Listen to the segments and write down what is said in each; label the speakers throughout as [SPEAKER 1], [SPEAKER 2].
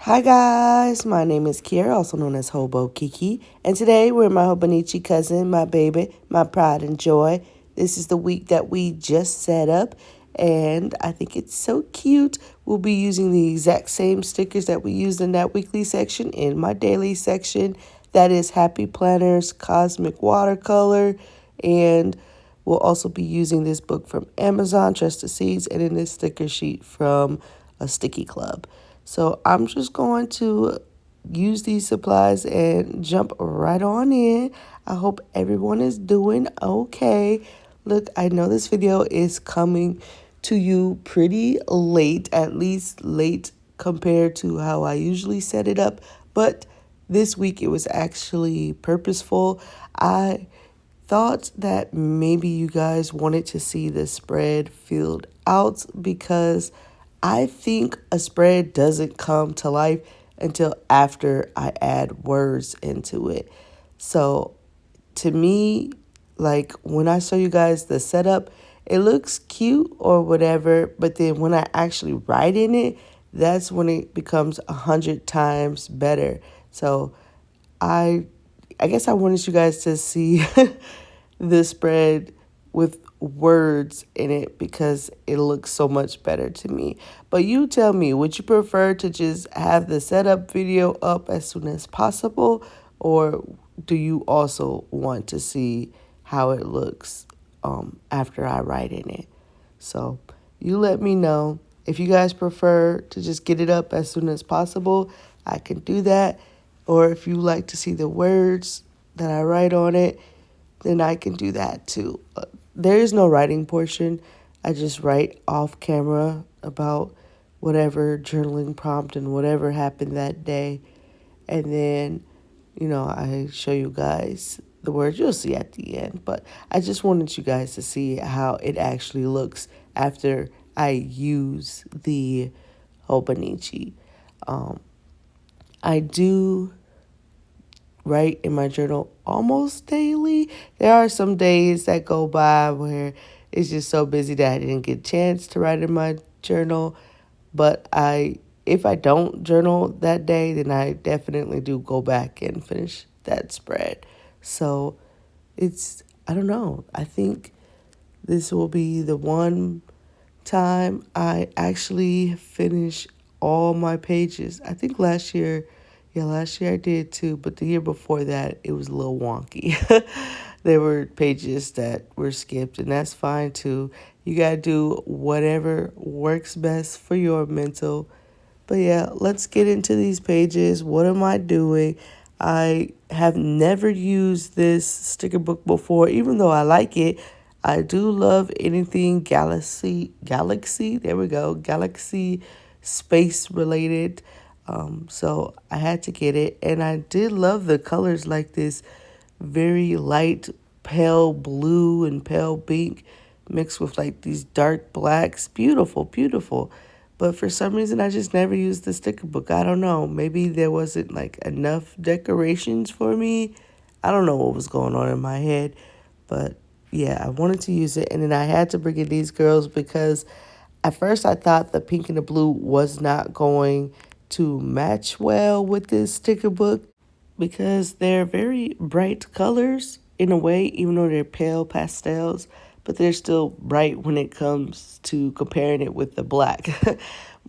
[SPEAKER 1] Hi guys, my name is Kiera, also known as Hobo Kiki, and today we're my Hobonichi cousin, my baby, my pride and joy. This is the week that we just set up, and I think it's so cute. We'll be using the exact same stickers that we used in that weekly section in my daily section. That is Happy Planners, Cosmic Watercolor, and we'll also be using this book from Amazon, Trust the Seeds, and in this sticker sheet from a Sticky Club. So I'm just going to use these supplies and jump right on in. I hope everyone is doing okay. Look, I know this video is coming to you pretty late, at least late compared to how I usually set it up, but this week it was actually purposeful. I thought that maybe you guys wanted to see the spread filled out because I think a spread doesn't come to life until after I add words into it. So to me, like when I show you guys the setup, it looks cute or whatever, but then when I actually write in it, that's when it becomes 100 times better. So I I guess I wanted you guys to see the spread with words in it because it looks so much better to me. But you tell me, would you prefer to just have the setup video up as soon as possible, or do you also want to see how it looks after I write in it? So you let me know. If you guys prefer to just get it up as soon as possible, I can do that. Or if you like to see the words that I write on it, then I can do that too. There is no writing portion. I just write off camera about whatever journaling prompt and whatever happened that day. And then, I show you guys the words you'll see at the end. But I just wanted you guys to see how it actually looks after I use the Hobonichi. I do write in my journal almost daily. There are some days that go by where it's just so busy that I didn't get a chance to write in my journal. But if I don't journal that day, then I definitely do go back and finish that spread. So I don't know. I think this will be the one time I actually finish all my pages. I think last year I did too, but the year before that, it was a little wonky. There were pages that were skipped, and that's fine too. You gotta do whatever works best for your mental. But yeah, let's get into these pages. What am I doing? I have never used this sticker book before, even though I like it. I do love anything galaxy, there we go, galaxy space related. So I had to get it. And I did love the colors, like this very light pale blue and pale pink mixed with like these dark blacks. Beautiful, beautiful. But for some reason, I just never used the sticker book. I don't know. Maybe there wasn't like enough decorations for me. I don't know what was going on in my head. But yeah, I wanted to use it. And then I had to bring in these girls because at first I thought the pink and the blue was not going to match well with this sticker book because they're very bright colors in a way, even though they're pale pastels, but they're still bright when it comes to comparing it with the black.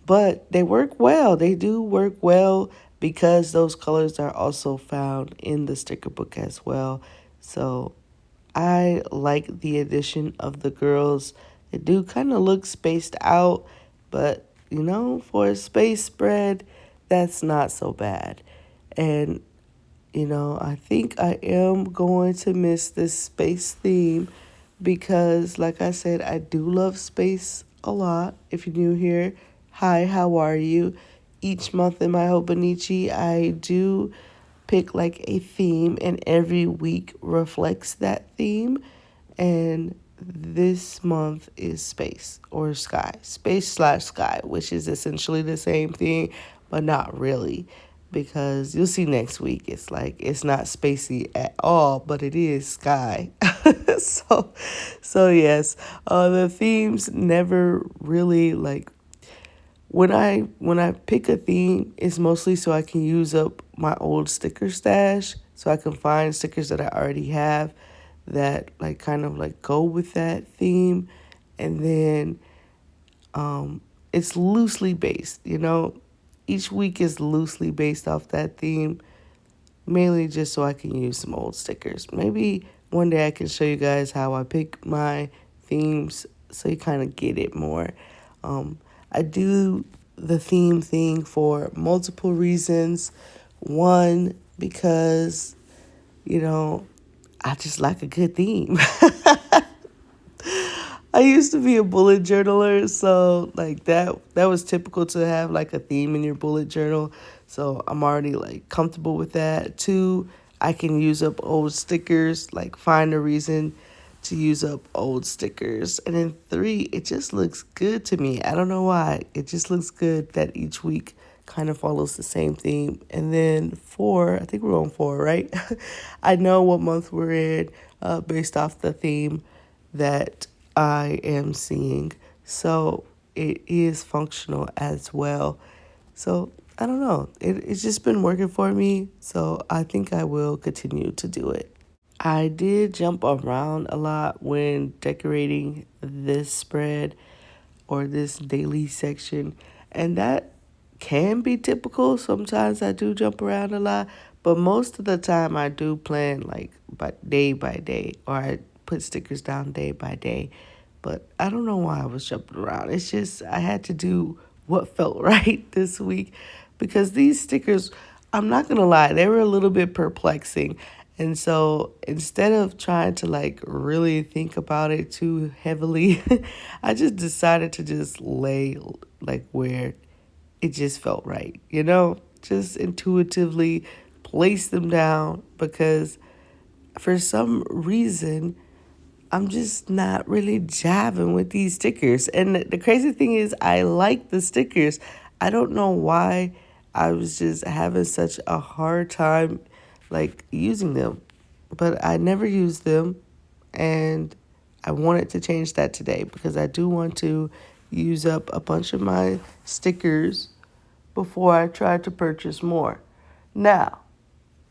[SPEAKER 1] But they work well. They do work well because those colors are also found in the sticker book as well. So I like the addition of the girls. They do kind of look spaced out, but for a space spread, that's not so bad. And I think I am going to miss this space theme because, like I said, I do love space a lot. If you're new here, hi, how are you? Each month in my Hobonichi, I do pick like a theme, and every week reflects that theme. And this month is space or sky, space/sky, which is essentially the same thing, but not really. Because you'll see next week, it's not spacey at all, but it is sky. So yes, the themes never really like When I pick a theme, it's mostly so I can use up my old sticker stash, so I can find stickers that I already have that like kind of like go with that theme, and then it's loosely based. Each week is loosely based off that theme, mainly just so I can use some old stickers. Maybe one day I can show you guys how I pick my themes so you kind of get it more. I do the theme thing for multiple reasons. One, because, you know, I just like a good theme. I used to be a bullet journaler, so like that was typical to have like a theme in your bullet journal. So I'm already like comfortable with that. Two, I can use up old stickers, like find a reason to use up old stickers. And then three, it just looks good to me. I don't know why. It just looks good that each week kind of follows the same theme. And then four, I think we're on four, right? I know what month we're in based off the theme that I am seeing. So it is functional as well. So I don't know. It's just been working for me. So I think I will continue to do it. I did jump around a lot when decorating this spread or this daily section, and that can be typical. Sometimes I do jump around a lot, but most of the time I do plan like by day, or I put stickers down day by day. But I don't know why I was jumping around. It's just I had to do what felt right this week, because these stickers, I'm not gonna lie, they were a little bit perplexing. And so instead of trying to like really think about it too heavily, I just decided to just lay like where it just felt right, just intuitively place them down, because for some reason I'm just not really jiving with these stickers. And the crazy thing is, I like the stickers. I don't know why I was just having such a hard time like using them. But I never used them, and I wanted to change that today because I do want to use up a bunch of my stickers before I try to purchase more. Now,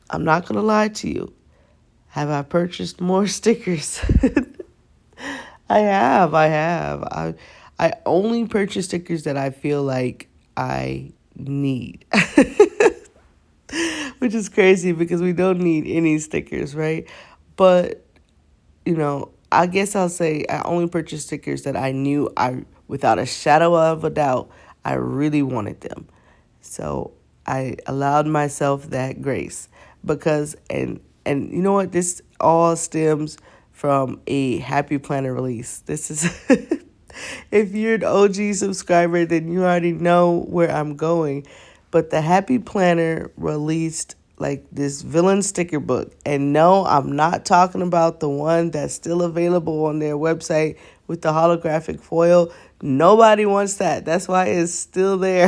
[SPEAKER 1] I'm not going to lie to you. Have I purchased more stickers? I have. I have. I only purchase stickers that I feel like I need. Which is crazy because we don't need any stickers, right? But, I guess I'll say I only purchased stickers that I knew without a shadow of a doubt, I really wanted them. So I allowed myself that grace, because and you know what, this all stems from a Happy Planner release. This is if you're an OG subscriber, then you already know where I'm going. But the Happy Planner released like this villain sticker book. And no, I'm not talking about the one that's still available on their website with the holographic foil. Nobody wants that. That's why it's still there.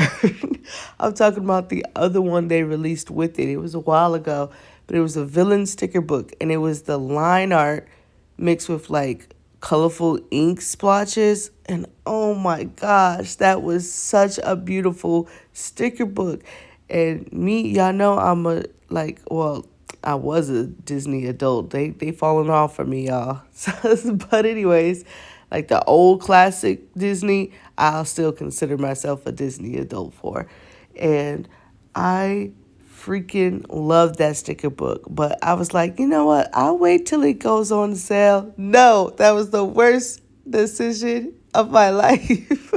[SPEAKER 1] I'm talking about the other one they released with it. It was a while ago, but it was a villain sticker book, and it was the line art mixed with like colorful ink splotches. And oh my gosh, that was such a beautiful sticker book. And me, y'all know I'm a like, well, I was a Disney adult. They fallen off for me, y'all. But anyways, like the old classic Disney, I'll still consider myself a Disney adult for. And I freaking love that sticker book. But I was like, you know what? I'll wait till it goes on sale. No, that was the worst decision of my life.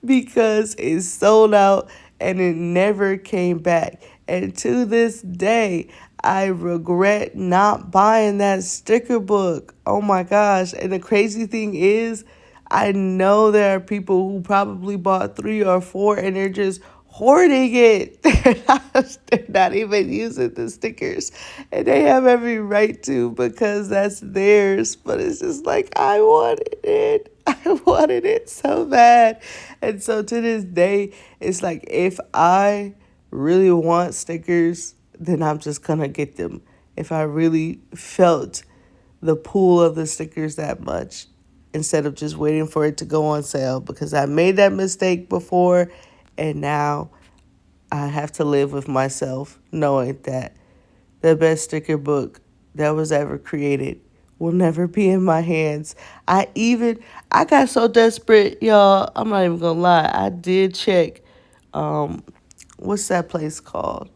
[SPEAKER 1] Because it sold out and it never came back. And to this day, I regret not buying that sticker book. Oh my gosh. And the crazy thing is, I know there are people who probably bought three or four and they're just hoarding it. They're not even using the stickers. And they have every right to, because that's theirs. But it's just like, I wanted it. I wanted it so bad. And so to this day, it's like if I really want stickers, then I'm just going to get them. If I really felt the pull of the stickers that much, instead of just waiting for it to go on sale, because I made that mistake before, and now I have to live with myself knowing that the best sticker book that was ever created will never be in my hands. I got so desperate, y'all. I'm not even gonna lie. I did check, um, what's that place called?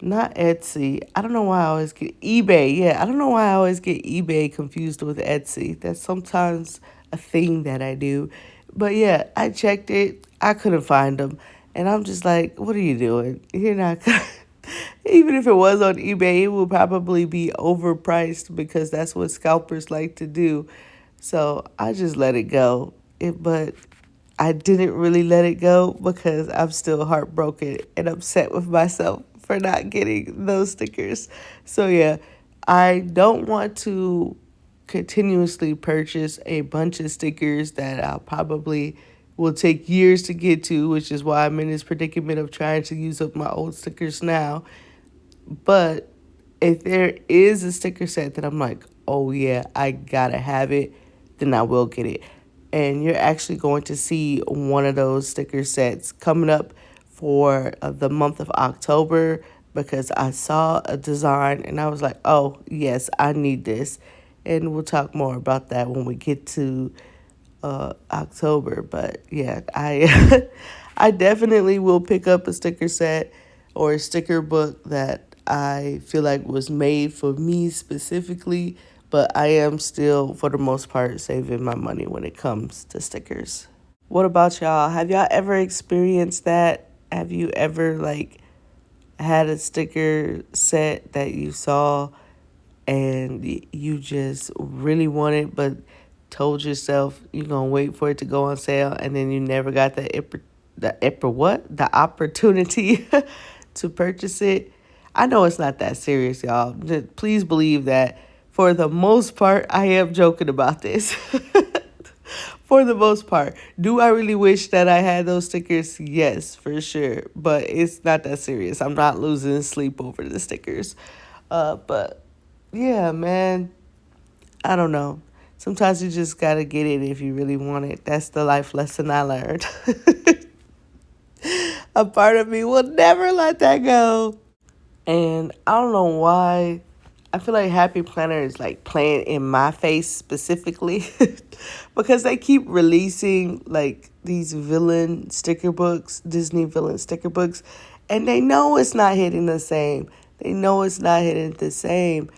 [SPEAKER 1] Not Etsy. I don't know why I always get eBay. Yeah, I don't know why I always get eBay confused with Etsy. That's sometimes a thing that I do. But yeah, I checked it. I couldn't find them. And I'm just like, what are you doing? You're not gonna... Even if it was on eBay, it would probably be overpriced because that's what scalpers like to do. So I just let it go. But I didn't really let it go because I'm still heartbroken and upset with myself for not getting those stickers. So yeah, I don't want to continuously purchase a bunch of stickers that I'll probably will take years to get to, which is why I'm in this predicament of trying to use up my old stickers now. But if there is a sticker set that I'm like, oh yeah, I gotta have it, then I will get it. And you're actually going to see one of those sticker sets coming up for the month of October, because I saw a design and I was like, oh yes, I need this. And we'll talk more about that when we get to October. But yeah, I I definitely will pick up a sticker set or a sticker book that I feel like was made for me specifically. But I am still, for the most part, saving my money when it comes to stickers. What about y'all? Have y'all ever experienced that? Have you ever like had a sticker set that you saw and you just really want it, but told yourself you're gonna wait for it to go on sale, and then you never got the opportunity to purchase it? I know it's not that serious, y'all. Just please believe that for the most part, I am joking about this. For the most part, do I really wish that I had those stickers? Yes, for sure. But it's not that serious. I'm not losing sleep over the stickers. But yeah, man, I don't know. Sometimes you just gotta get it if you really want it. That's the life lesson I learned. A part of me will never let that go. And I don't know why. I feel like Happy Planner is like playing in my face specifically because they keep releasing like these villain sticker books, Disney villain sticker books, and they know it's not hitting the same. They know it's not hitting the same.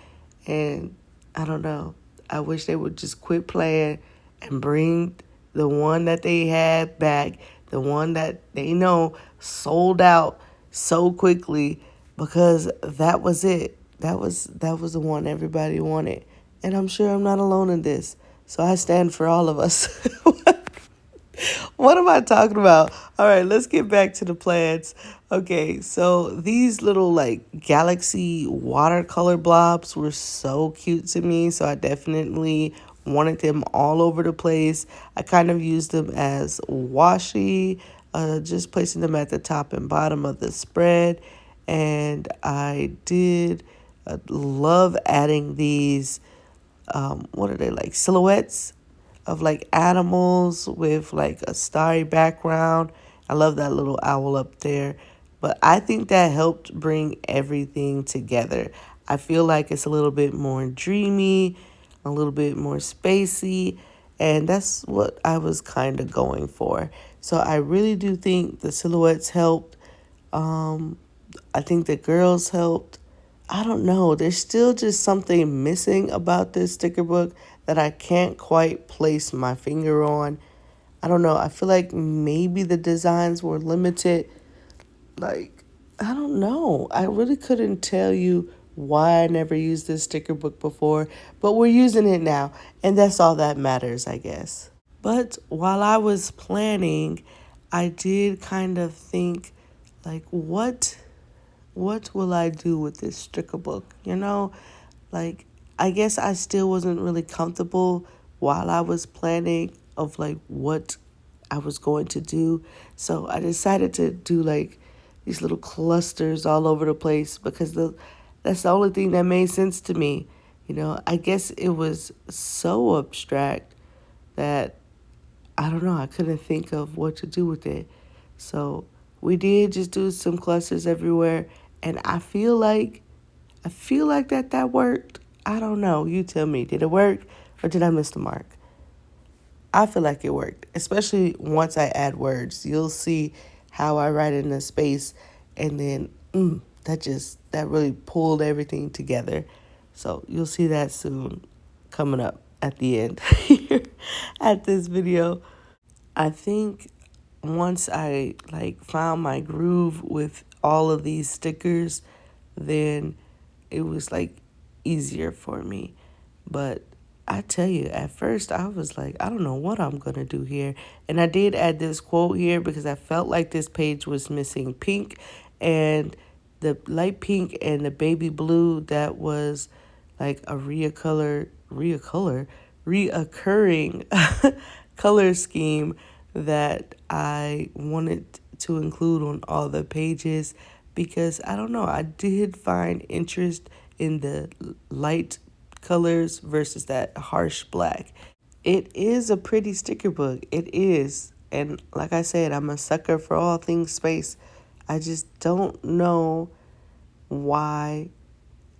[SPEAKER 1] And I don't know. I wish they would just quit playing and bring the one that they had back, the one that they know sold out so quickly, because that was it. That was the one everybody wanted. And I'm sure I'm not alone in this. So I stand for all of us. What am I talking about? All right, let's get back to the plants. Okay, so these little like galaxy watercolor blobs were so cute to me. So I definitely wanted them all over the place. I kind of used them as washi, just placing them at the top and bottom of the spread. And I did love adding these, what are they, like silhouettes of like animals with like a starry background. I love that little owl up there. But I think that helped bring everything together. I feel like it's a little bit more dreamy, a little bit more spacey, and that's what I was kind of going for. So I really do think the silhouettes helped. Um, I think the girls helped. I don't know. There's still just something missing about this sticker book that I can't quite place my finger on. I don't know. I feel like maybe the designs were limited. Like, I don't know. I really couldn't tell you why I never used this sticker book before, but we're using it now, and that's all that matters, I guess. But while I was planning, I did kind of think, like, what will I do with this sticker book? Like, I guess I still wasn't really comfortable while I was planning of like what I was going to do. So I decided to do like these little clusters all over the place because that's the only thing that made sense to me. I guess it was so abstract that I don't know, I couldn't think of what to do with it. So we did just do some clusters everywhere, and I feel like that worked. I don't know. You tell me. Did it work or did I miss the mark? I feel like it worked, especially once I add words. You'll see how I write in a space, and then that really pulled everything together. So you'll see that soon, coming up at the end here at this video. I think once I like found my groove with all of these stickers, then it was like easier for me. But I tell you, at first I was like, I don't know what I'm gonna do here. And I did add this quote here because I felt like this page was missing pink, and the light pink and the baby blue, that was like a reoccurring color scheme that I wanted to include on all the pages, because I don't know, I did find interest in the light colors versus that harsh black. It is a pretty sticker book. It is. And like I said, I'm a sucker for all things space. I just don't know why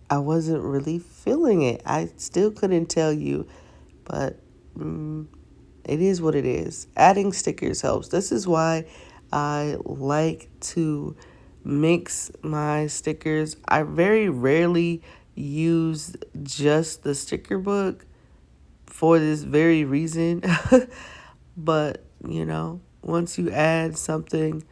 [SPEAKER 1] I wasn't really feeling it. I still couldn't tell you, but it is what it is. Adding stickers helps. This is why I like to mix my stickers. I very rarely use just the sticker book for this very reason. But, once you add something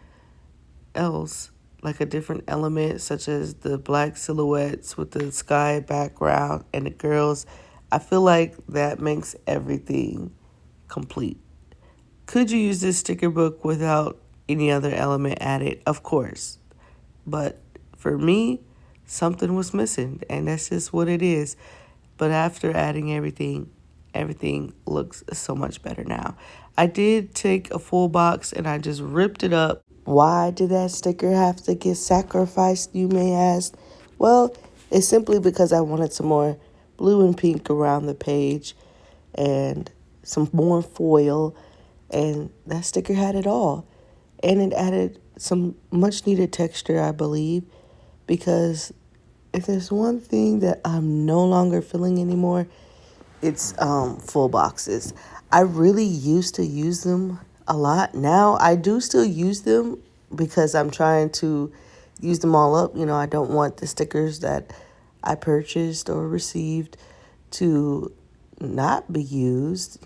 [SPEAKER 1] else, like a different element, such as the black silhouettes with the sky background and the girls, I feel like that makes everything complete. Could you use this sticker book without any other element added? Of course. But for me, something was missing, and that's just what it is. But after adding everything looks so much better now. I did take a full box and I just ripped it up. Why did that sticker have to get sacrificed, you may ask? Well, it's simply because I wanted some more blue and pink around the page and some more foil, and that sticker had it all. And it added some much needed texture, I believe, because if there's one thing that I'm no longer feeling anymore, it's full boxes. I really used to use them a lot. Now I do still use them because I'm trying to use them all up. I don't want the stickers that I purchased or received to not be used.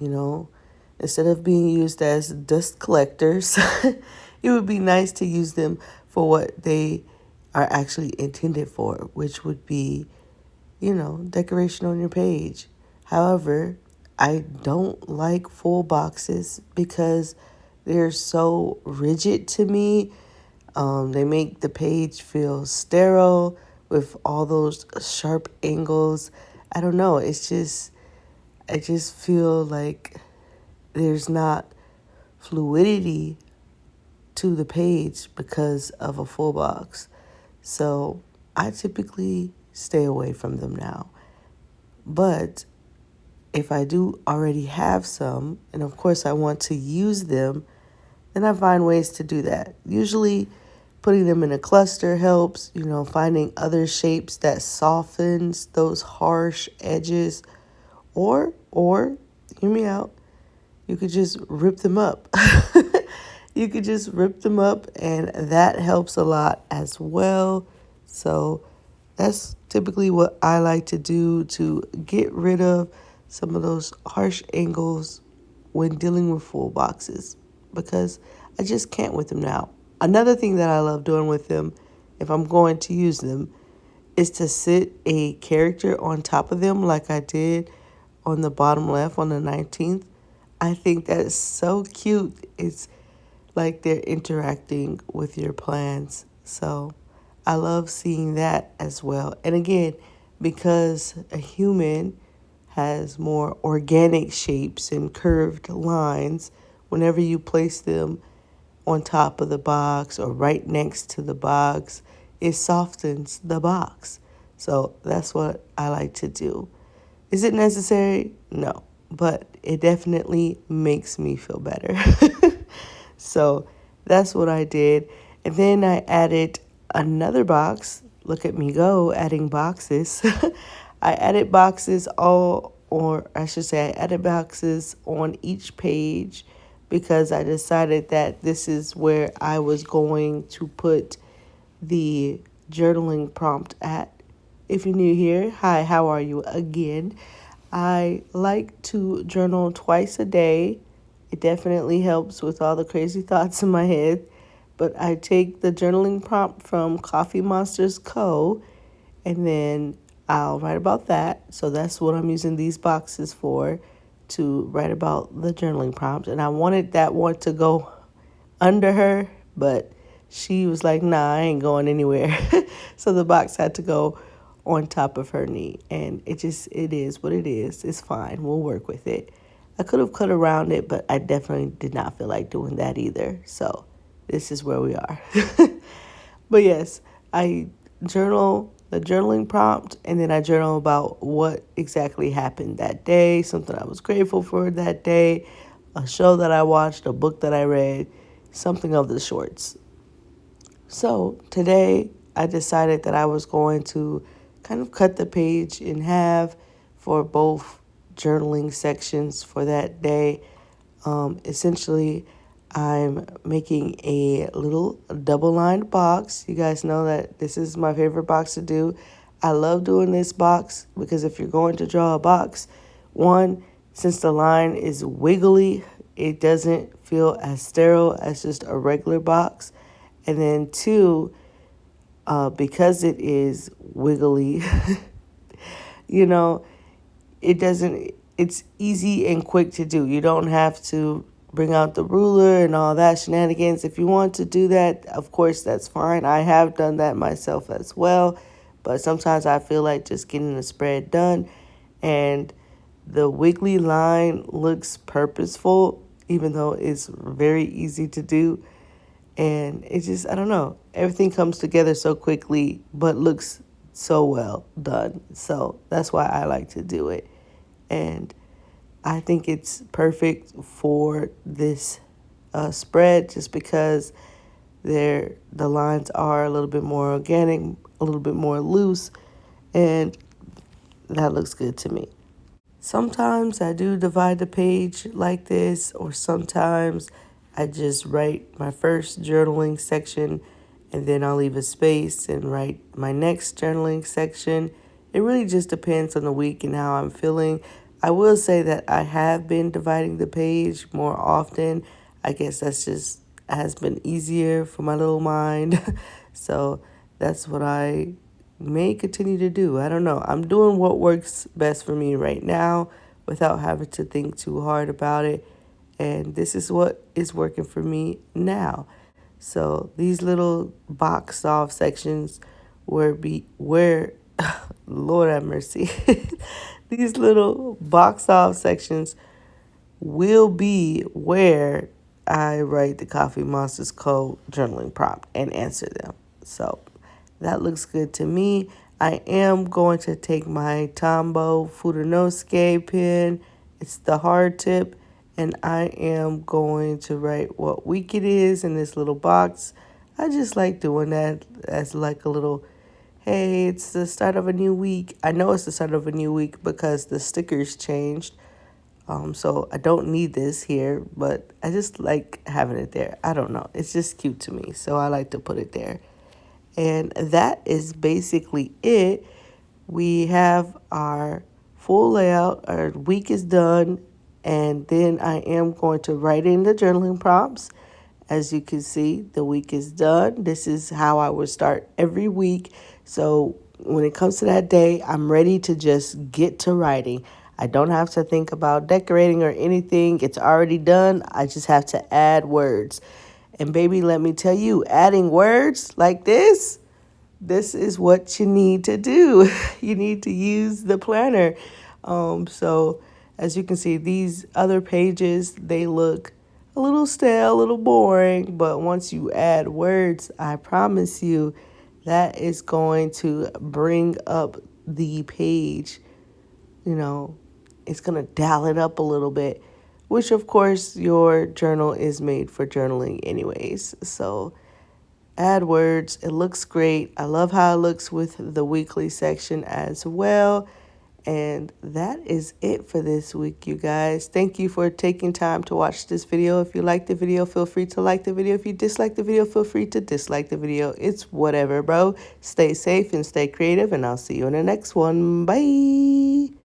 [SPEAKER 1] Instead of being used as dust collectors, it would be nice to use them for what they are actually intended for, which would be, decoration on your page. However, I don't like full boxes because they're so rigid to me. They make the page feel sterile with all those sharp angles. I don't know. I just feel like there's not fluidity to the page because of a full box. So I typically stay away from them now. But if I do already have some, and of course I want to use them, then I find ways to do that. Usually putting them in a cluster helps, finding other shapes that softens those harsh edges, or hear me out, you could just rip them up. You could just rip them up, and that helps a lot as well. So that's typically what I like to do to get rid of some of those harsh angles when dealing with full boxes, because I just can't with them now. Another thing that I love doing with them, if I'm going to use them, is to sit a character on top of them like I did on the bottom left on the 19th. I think that is so cute. It's like they're interacting with your plans. So I love seeing that as well. And again, because a human has more organic shapes and curved lines, whenever you place them on top of the box or right next to the box, it softens the box. So that's what I like to do. Is it necessary? No. but it definitely makes me feel better. So that's what I did. And then I added another box. Look at me go, adding boxes. I added boxes or I should say, I added boxes on each page because I decided that this is where I was going to put the journaling prompt at. If you're new here, hi, how are you again? I like to journal twice a day. It definitely helps with all the crazy thoughts in my head. But I take the journaling prompt from Coffee Monsters Co. and then I'll write about that. So that's what I'm using these boxes for, to write about the journaling prompt. And I wanted that one to go under her, but she was like, nah, I ain't going anywhere. So the box had to go on top of her knee. And it is what it is. It's fine. We'll work with it. I could have cut around it, but I definitely did not feel like doing that either. So this is where we are. But yes, I journal the journaling prompt, and then I journal about what exactly happened that day, something I was grateful for that day, a show that I watched, a book that I read, something of the sorts. So today I decided that I was going to kind of cut the page in half for both journaling sections for that day. Essentially, I'm making a little double-lined box. You guys know that this is my favorite box to do. I love doing this box because if you're going to draw a box, one, since the line is wiggly, it doesn't feel as sterile as just a regular box. And then two, because it is wiggly, you know, it doesn't, it's easy and quick to do. You don't have to bring out the ruler and all that shenanigans. If you want to do that, of course, that's fine. I have done that myself as well. But sometimes I feel like just getting the spread done, and the wiggly line looks purposeful, even though it's very easy to do. And it just, I don't know, everything comes together so quickly, but looks so well done. So that's why I like to do it. And I think it's perfect for this spread just because the lines are a little bit more organic, a little bit more loose, and that looks good to me. Sometimes I do divide the page like this, or sometimes I just write my first journaling section and then I'll leave a space and write my next journaling section. It really just depends on the week and how I'm feeling. I will say that I have been dividing the page more often. I guess that's just has been easier for my little mind. So that's what I may continue to do. I don't know. I'm doing what works best for me right now without having to think too hard about it. And this is what is working for me now. So these little boxed off sections where Lord have mercy. These little boxed off sections will be where I write the Coffee Monsters Code journaling prompt and answer them. So that looks good to me. I am going to take my Tombow Fudenosuke pen. It's the hard tip. And I am going to write what week it is in this little box. I just like doing that as like a little, hey, it's the start of a new week. I know it's the start of a new week because the stickers changed. So I don't need this here, but I just like having it there. I don't know. It's just cute to me. So I like to put it there. And that is basically it. We have our full layout. Our week is done. And then I am going to write in the journaling prompts. As you can see, the week is done. This is how I would start every week. So when it comes to that day, I'm ready to just get to writing. I don't have to think about decorating or anything. It's already done. I just have to add words. And baby, let me tell you, adding words like this is what you need to do. You need to use the planner. So as you can see, these other pages, they look a little stale, a little boring, but once you add words, I promise you that is going to bring up the page, you know, it's going to dial it up a little bit, which of course your journal is made for journaling anyways. So add words. It looks great. I love how it looks with the weekly section as well. And that is it for this week, you guys. Thank you for taking time to watch this video. If you like the video, feel free to like the video. If you dislike the video, feel free to dislike the video. It's whatever, bro. Stay safe and stay creative, and I'll see you in the next one. Bye.